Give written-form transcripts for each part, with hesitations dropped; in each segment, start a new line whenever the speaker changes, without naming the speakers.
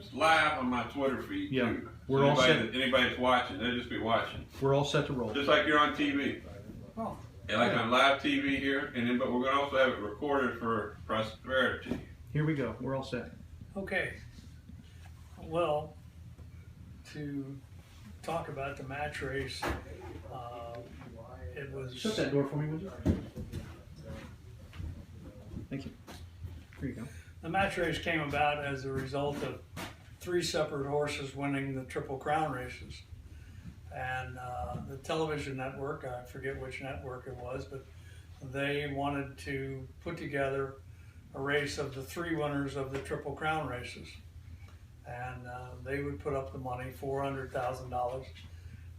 It's live on my Twitter feed too.
We're
so
all set.
Anybody that's watching, they'll just be watching.
We're all set to roll.
Just like you're on TV.
Oh.
Yeah, like on live TV here, and then but we're gonna also have it recorded for prosperity.
Here we go. We're all set.
Okay. Well, to talk about the match race, it was.
Shut that door for me, would you? Thank you. Here you go.
The match race came about as a result of 3 separate horses winning the Triple Crown races. And the television network, I forget which network it was, but they wanted to put together a race of the 3 winners of the Triple Crown races. And they would put up the money, $400,000,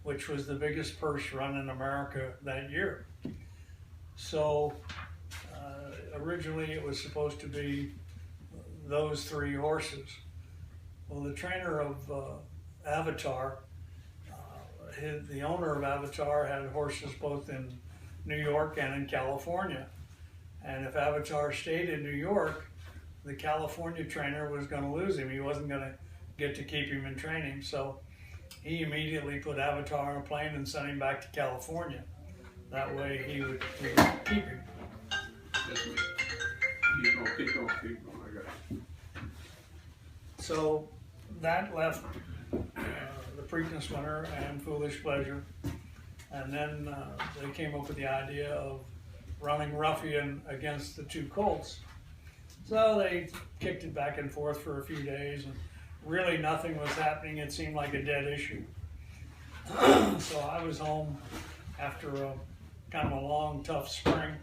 which was the biggest purse run in America that year. So originally it was supposed to be those 3 horses. Well, the trainer of Avatar, the owner of Avatar had horses both in New York and in California. And if Avatar stayed in New York, the California trainer was going to lose him. He wasn't going to get to keep him in training. So he immediately put Avatar on a plane and sent him back to California. That way he would keep him.
That's me. Keep going, keep going, keep going. I got it.
So that left the Preakness winner and Foolish Pleasure. And then they came up with the idea of running Ruffian against the 2 colts. So they kicked it back and forth for a few days, and really nothing was happening. It seemed like a dead issue. So I was home after a kind of a long, tough spring,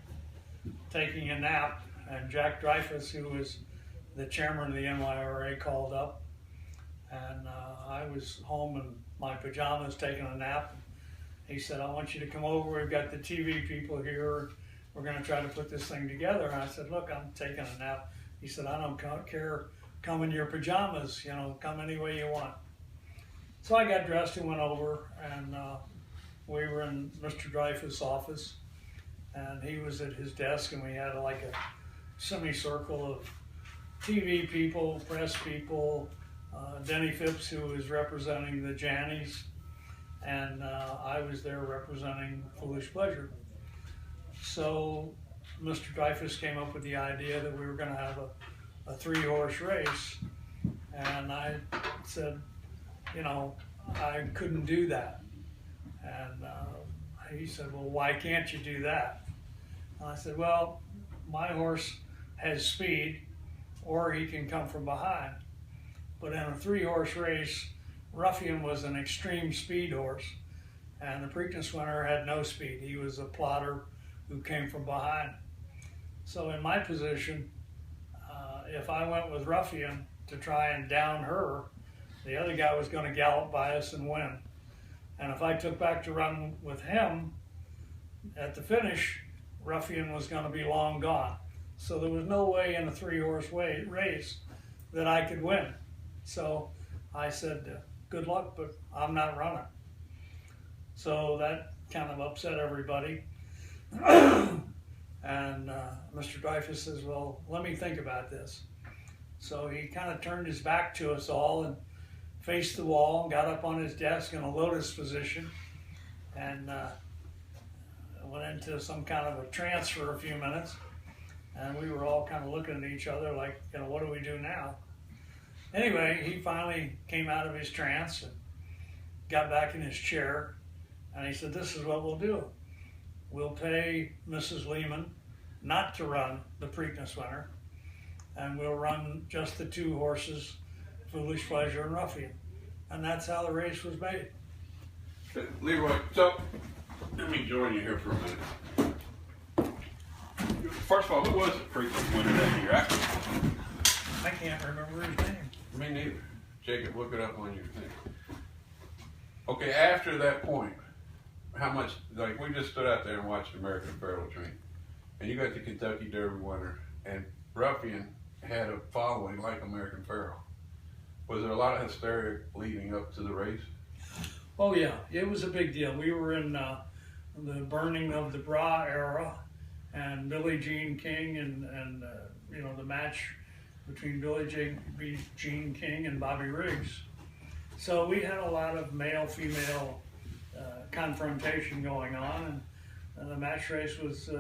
taking a nap, and Jack Dreyfus, who was the chairman of the NYRA, called up, and I was home in my pajamas taking a nap. He said, "I want you to come over. We've got the TV people here. We're going to try to put this thing together." And I said, "Look, I'm taking a nap." He said, "I don't care. Come in your pajamas. You know, come any way you want." So I got dressed and went over, and we were in Mr. Dreyfus' office, and he was at his desk, and we had like a semicircle of TV people, press people, Denny Phipps, who was representing the Jannies, and I was there representing Foolish Pleasure. So Mr. Dreyfus came up with the idea that we were going to have a 3-horse race, and I said, you know, I couldn't do that. And he said, "Well, why can't you do that?" And I said, "Well, my horse has speed, or he can come from behind. But in a 3-horse race, Ruffian was an extreme speed horse, and the Preakness winner had no speed. He was a plotter who came from behind. So in my position, if I went with Ruffian to try and down her, the other guy was going to gallop by us and win. And if I took back to run with him, at the finish, Ruffian was going to be long gone. So there was no way in a 3-horse race that I could win. So I said, good luck, but I'm not running. So that kind of upset everybody. And Mr. Dreyfus says, "Well, let me think about this." So he kind of turned his back to us all and faced the wall and got up on his desk in a lotus position and went into some kind of a trance for a few minutes. And we were all kind of looking at each other like, you know, what do we do now? Anyway, he finally came out of his trance and got back in his chair, and he said, "This is what we'll do. We'll pay Mrs. Lehman not to run the Preakness winner, and we'll run just the 2 horses, Foolish Pleasure and Ruffian." And that's how the race was made.
LeRoy, so let me join you here for a minute. First of all, who was the Preakness winner that year?
I can't remember his name.
Me neither. Jacob, look it up on your thing. Okay, after that point, how much, like we just stood out there and watched American Pharoah train, and you got the Kentucky Derby winner, and Ruffian had a following like American Pharoah. Was there a lot of hysteria leading up to the race?
Oh yeah, it was a big deal. We were in the burning of the bra era, and Billie Jean King and you know, the match between Gene King and Bobby Riggs. So we had a lot of male-female confrontation going on, and the match race was,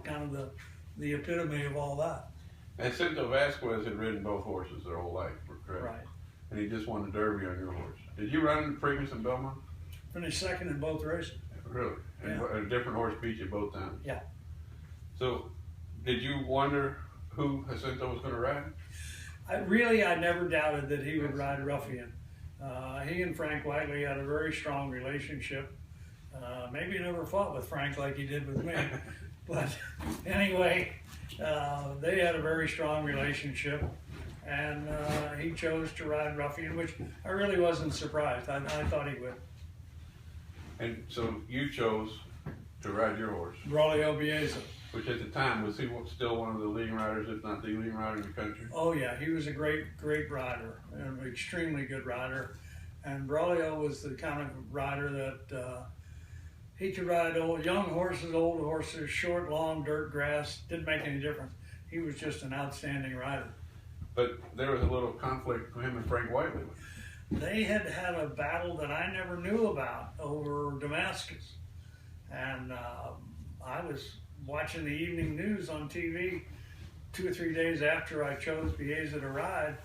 kind of the epitome of all that.
And Cinto Vasquez had ridden both horses their whole life, correct?
Right.
And he just won the Derby on your horse. Did you run in the Preakness and Belmont?
Finished second in both races.
Really? And
Yeah.
a different horse beat you both times?
Yeah.
So, did you wonder who Jacinto was going to ride?
I never doubted that he would ride Ruffian. He and Frank Whiteley had a very strong relationship. Maybe he never fought with Frank like he did with me. But anyway, they had a very strong relationship. And he chose to ride Ruffian, which I really wasn't surprised. I thought he would.
And so you chose to ride your horse,
Braulio Bieza.
which at the time, was he still one of the leading riders, if not the leading rider in the country?
Oh yeah, he was a great rider, an extremely good rider. And Braulio was the kind of rider that he could ride young horses, old horses, short, long, dirt, grass, didn't make any difference. He was just an outstanding rider.
But there was a little conflict with him and Frank Whiteley.
They had had a battle that I never knew about over Damascus. And I was watching the evening news on TV 2 or 3 days after I chose Bieza to ride.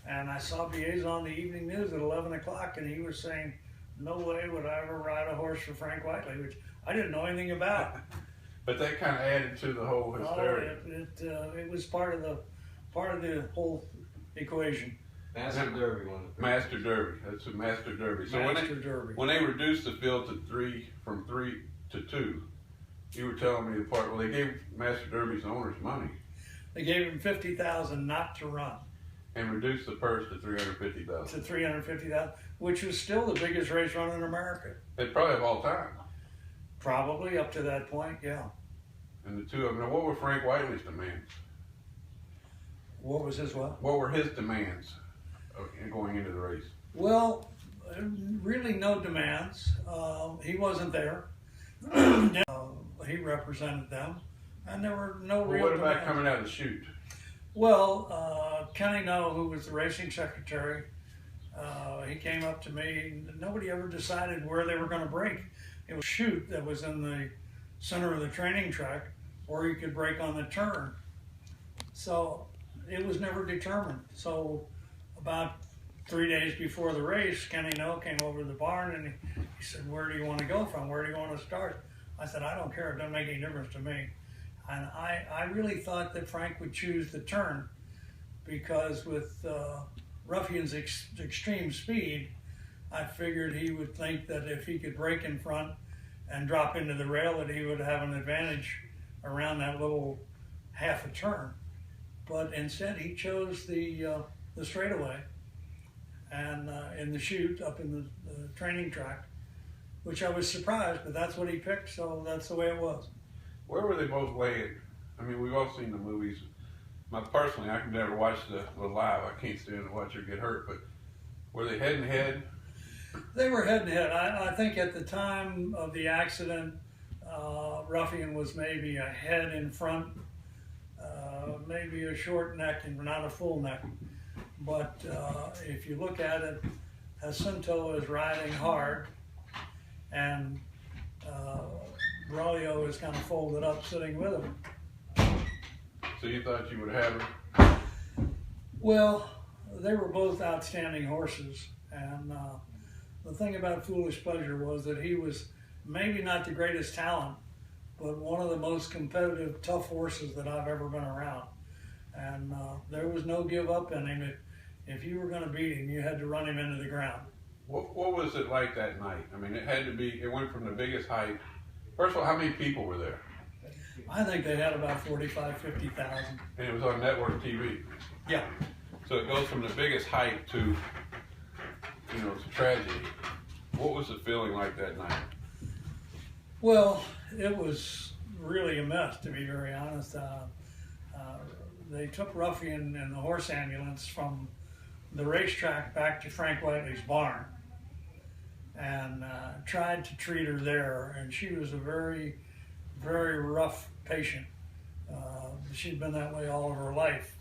And I saw Bieza on the evening news at 11 o'clock, and he was saying, no way would I ever ride a horse for Frank Whiteley, which I didn't know anything about.
But that kind of added to the whole hysteria.
It was part of the whole equation.
Master Derby one.
Master Derby. That's a Master Derby. So
Derby.
when they reduced the field to from three to two, you were telling me the part. Well, they gave Master Derby's owners money
They gave him $50,000 not to run
and reduced the purse to $350,000.
to $350,000, which was still the biggest race run in America.
They probably of all time.
Probably up to that point, yeah.
And the two of them. Now, what were Frank Whiteley's demands?
What was his what?
What were his demands going into the race?
Well, really no demands. He wasn't there. He represented them, and there were no
Well,
real
what about
demands.
coming out of the chute?
Well, Kenny No, who was the racing secretary, he came up to me. Nobody ever decided where they were going to break. It was a chute that was in the center of the training track, or you could break on the turn. So it was never determined. So about 3 days before the race, Kenny No came over to the barn and he said, where do you want to go from? Where do you want to start? I said, I don't care. It doesn't make any difference to me. And I really thought that Frank would choose the turn because with Ruffian's extreme speed, I figured he would think that if he could break in front and drop into the rail, that he would have an advantage around that little half a turn. But instead, he chose the straightaway and in the chute up in the training track, which I was surprised, but that's what he picked, so that's the way it was.
Where were they both laying? I mean, we've all seen the movies. Personally, I can never watch the live. I can't stand to watch her get hurt. But were they head and head?
They were head and head. I think at the time of the accident, Ruffian was maybe a head in front, maybe a short neck and not a full neck. But if you look at it, Jacinto is riding hard, and Braulio is kind of folded up, sitting with him.
So you thought you would have her?
Well, they were both outstanding horses, and the thing about Foolish Pleasure was that he was maybe not the greatest talent, but one of the most competitive, tough horses that I've ever been around. And there was no give up in him. If you were going to beat him, you had to run him into the ground.
What was it like that night? I mean, it went from the biggest height. First of all, how many people were there?
I think they had about 45, 50,000.
And it was on network TV.
Yeah.
So it goes from the biggest height to, it's a tragedy. What was the feeling like that night?
Well, it was really a mess, to be very honest. They took Ruffian in the horse ambulance from the racetrack back to Frank Whiteley's barn and tried to treat her there. And she was a very, very rough patient. She'd been that way all of her life.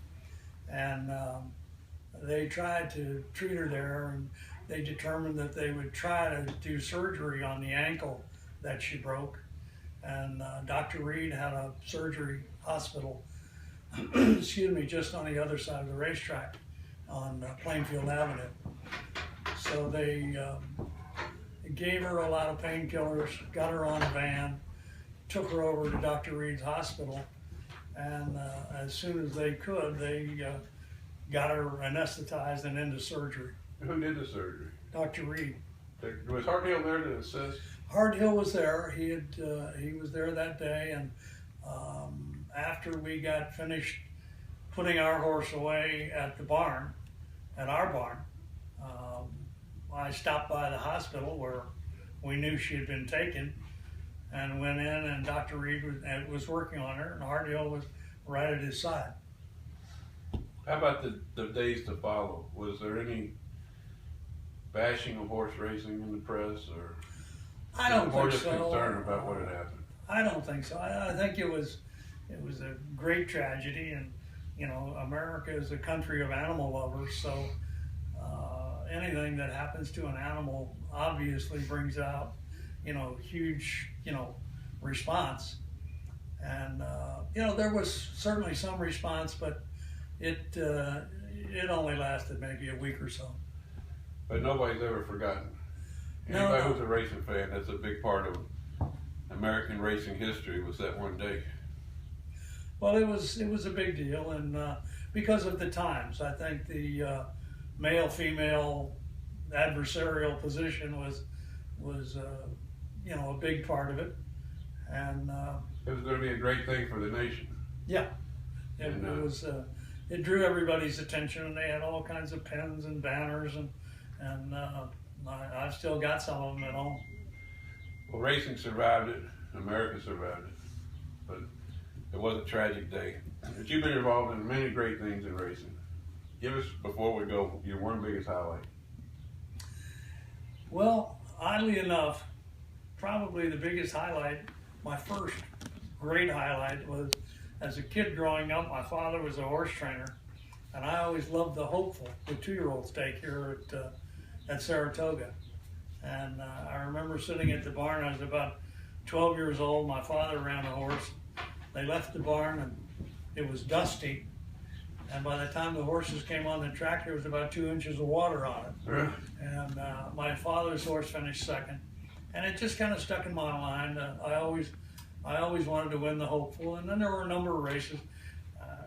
and they tried to treat her there, and they determined that they would try to do surgery on the ankle that she broke. And Dr. Reed had a surgery hospital, excuse me, just on the other side of the racetrack on Plainfield Avenue. So they gave her a lot of painkillers, got her on a van, took her over to Dr. Reed's hospital, and as soon as they could, they got her anesthetized and into surgery.
Who did the surgery?
Dr. Reed.
Was Harthill there to assist?
Harthill was there. He was there that day, and after we got finished putting our horse away at the barn, at our barn, I stopped by the hospital where we knew she had been taken, and went in, and Dr. Reed was working on her, and Harthill was right at his side.
How about the days to follow? Was there any bashing of horse racing in the press, or
I don't
more
think
just
so.
concern about what had happened?
I don't think so. I think it was a great tragedy, and you know, America is a country of animal lovers, so anything that happens to an animal obviously brings out, you know, huge, you know, response. And you know, there was certainly some response, but it only lasted maybe a week or so.
But nobody's ever forgotten.
No,
Anybody
no.
who's a racing fan, that's a big part of American racing history, was that one day.
Well, it was a big deal, and because of the times, I think the male-female adversarial position was you know, a big part of it, and
It was going to be a great thing for the nation.
yeah, it drew everybody's attention, and they had all kinds of pens and banners, and I've still got some of them at home.
Well, racing survived it. America survived it. But it was a tragic day. But you've been involved in many great things in racing. Give us, before we go, your one biggest highlight.
Well, oddly enough, probably the biggest highlight, my first great highlight, was as a kid growing up, my father was a horse trainer, and I always loved the Hopeful, the 2-year-old stake here at Saratoga. And I remember sitting at the barn. I was about 12 years old. My father ran a horse. They left the barn, and it was dusty. And by the time the horses came on the track, there was about 2 inches of water on it. And my father's horse finished second. And it just kind of stuck in my mind. I always wanted to win the Hopeful. And then there were a number of races.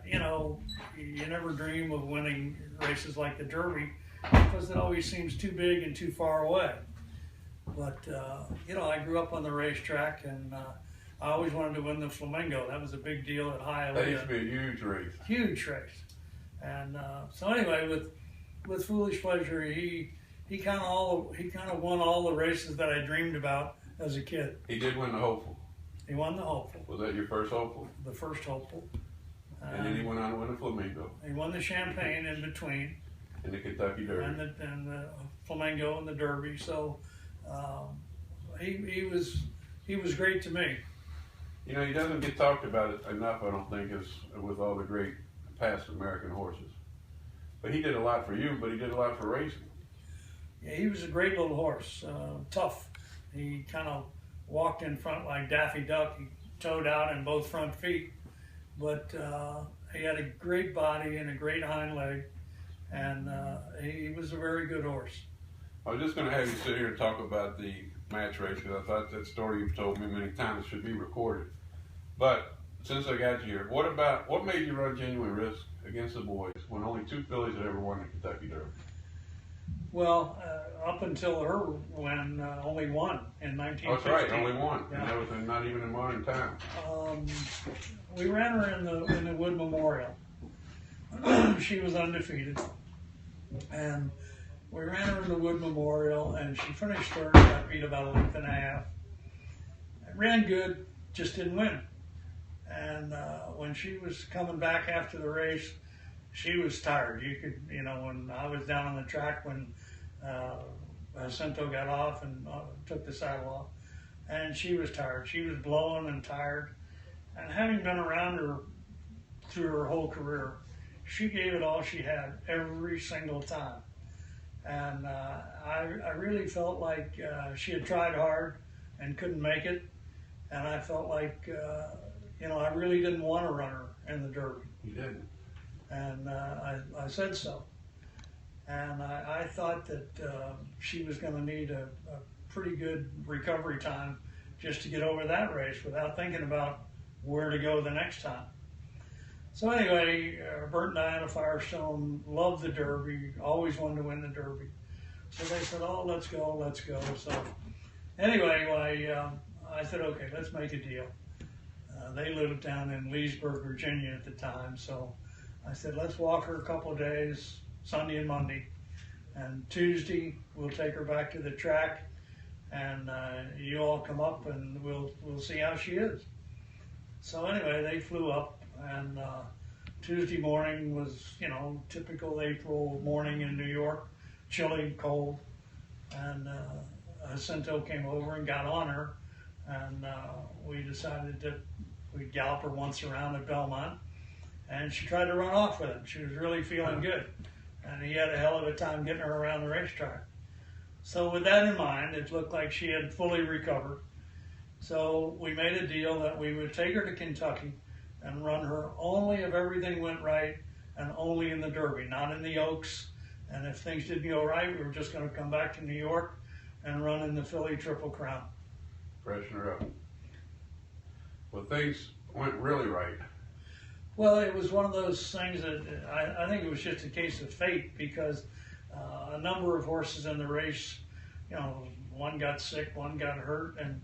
You know, you never dream of winning races like the Derby because it always seems too big and too far away. But, you know, I grew up on the racetrack, and I always wanted to win the Flamingo. That was a big deal at Hialeah.
That used to be a huge race.
Huge race. And so anyway, with Foolish Pleasure, he kind of won all the races that I dreamed about as a kid.
He did win the Hopeful.
He won the Hopeful.
Was that your first Hopeful?
The first Hopeful.
And then he went on to win the Flamingo.
He won the Champagne in between.
In the Kentucky Derby.
And the Flamingo and the Derby. So he was great to me.
You know, he doesn't get talked about it enough, I don't think, as with all the great past American horses. But he did a lot for you, but he did a lot for racing.
Yeah, he was a great little horse, tough. He kind of walked in front like Daffy Duck. He toed out in both front feet, but he had a great body and a great hind leg, and he was a very good horse.
I was just going to have you sit here and talk about the match race, because I thought that story you've told me many times should be recorded. But since I got you here, what made you run Genuine Risk against the boys when only 2 fillies had ever won the Kentucky Derby?
Well, up until her win, only one in 1950.
Oh, that's right, only one.
Yeah.
And that was not even in modern time.
We ran her in the Wood Memorial. She was undefeated, and we ran her in the Wood Memorial, and she finished third. Got beat about a length and a half. It ran good, just didn't win. And when she was coming back after the race, she was tired. You know, when I was down on the track when Jacinto got off and took the saddle off, and she was tired. She was blowing and tired. And having been around her through her whole career, she gave it all she had every single time. And I really felt like she had tried hard and couldn't make it. And I felt like, I really didn't want to run her in the Derby.
You didn't.
And I said so. And I thought that she was going to need a pretty good recovery time just to get over that race without thinking about where to go the next time. So anyway, Bert and Diana Firestone loved the Derby, always wanted to win the Derby. So they said, oh, let's go, let's go. So anyway, I said, okay, let's make a deal. They lived down in Leesburg, Virginia at the time. So I said, let's walk her a couple of days, Sunday and Monday. And Tuesday, we'll take her back to the track. And you all come up and we'll see how she is. So anyway, they flew up. And Tuesday morning was, typical April morning in New York, chilly, cold. And Jacinto came over and got on her. And we decided that we'd gallop her once around at Belmont. And she tried to run off with him. She was really feeling good. And he had a hell of a time getting her around the racetrack. So with that in mind, it looked like she had fully recovered. So we made a deal that we would take her to Kentucky and run her only if everything went right and only in the Derby, not in the Oaks. And if things didn't go right, we were just going to come back to New York and run in the Philly Triple Crown.
Freshen her up. Well, things went really right.
Well, it was one of those things that I think it was just a case of fate because a number of horses in the race, one got sick, one got hurt, and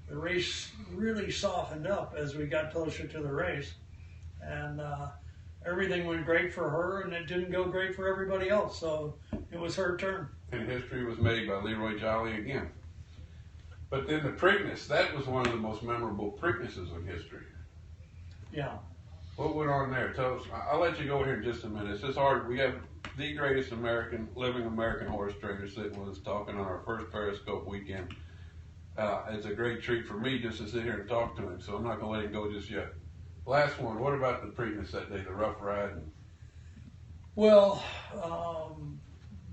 the race really softened up as we got closer to the race. And everything went great for her, and it didn't go great for everybody else. So it was her turn.
And history was made by LeRoy Jolley again. But then the Preakness, that was one of the most memorable Preaknesses in history.
Yeah.
What went on there? Tell us. I'll let you go here in just a minute. It's just hard. We have the greatest living American horse trainer sitting with us talking on our first Periscope weekend. It's a great treat for me just to sit here and talk to him, so I'm not going to let him go just yet. Last one, what about the Preakness that day, the rough ride?
Well,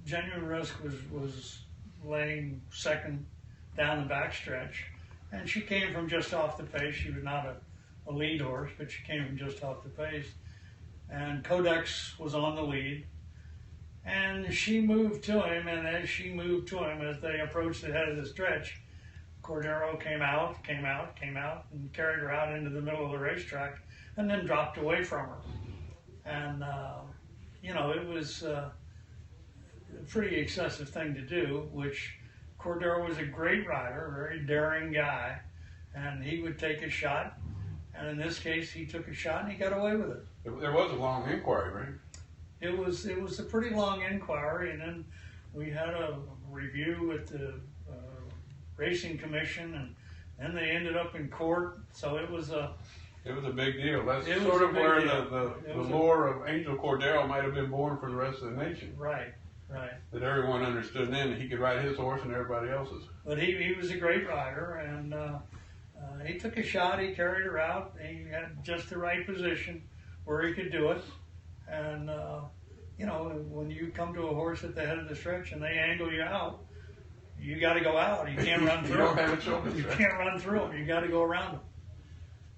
Genuine Risk was laying second down the backstretch, and she came from just off the pace. She was not a lead horse, but she came from just off the pace. And Codex was on the lead, and she moved to him, and as she moved to him, as they approached the head of the stretch, Cordero came out, and carried her out into the middle of the racetrack, and then dropped away from her. And, it was a pretty excessive thing to do, which Cordero was a great rider, a very daring guy, and he would take a shot. And in this case, he took a shot and he got away with it.
There was a long inquiry, right?
It was a pretty long inquiry, and then we had a review at the Racing Commission, and then they ended up in court. So it was a
big deal. That's sort of where the lore of Angel Cordero might have been born for the rest of the nation.
Right.
That everyone understood then that he could ride his horse and everybody else's.
But he was a great rider, and he took a shot. He carried her out. He had just the right position where he could do it. And when you come to a horse at the head of the stretch and they angle you out, you got to go out. You can't run through
You don't
them.
have a choice.
You
Right?
can't run through them. You got to go around them.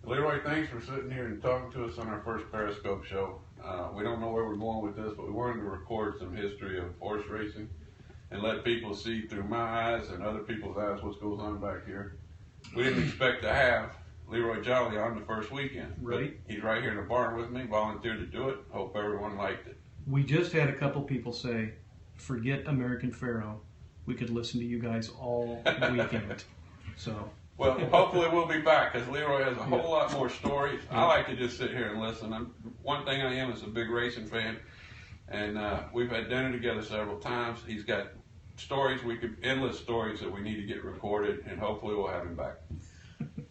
LeRoy, thanks for sitting here and talking to us on our first Periscope show. We don't know where we're going with this, but we wanted to record some history of horse racing and let people see through my eyes and other people's eyes what goes on back here. We didn't expect to have LeRoy Jolley on the first weekend.
Right.
He's right here in the barn with me, volunteered to do it. Hope everyone liked it.
We just had a couple people say, forget American Pharaoh. We could listen to you guys all weekend. So.
Well, hopefully we'll be back because LeRoy has a whole lot more stories. I like to just sit here and listen. One thing I am is a big racing fan, and we've had dinner together several times. He's got stories, endless stories that we need to get recorded, and hopefully we'll have him back.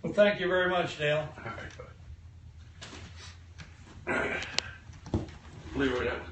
Well, thank you very much, Dale.
All right, bud. LeRoy, that was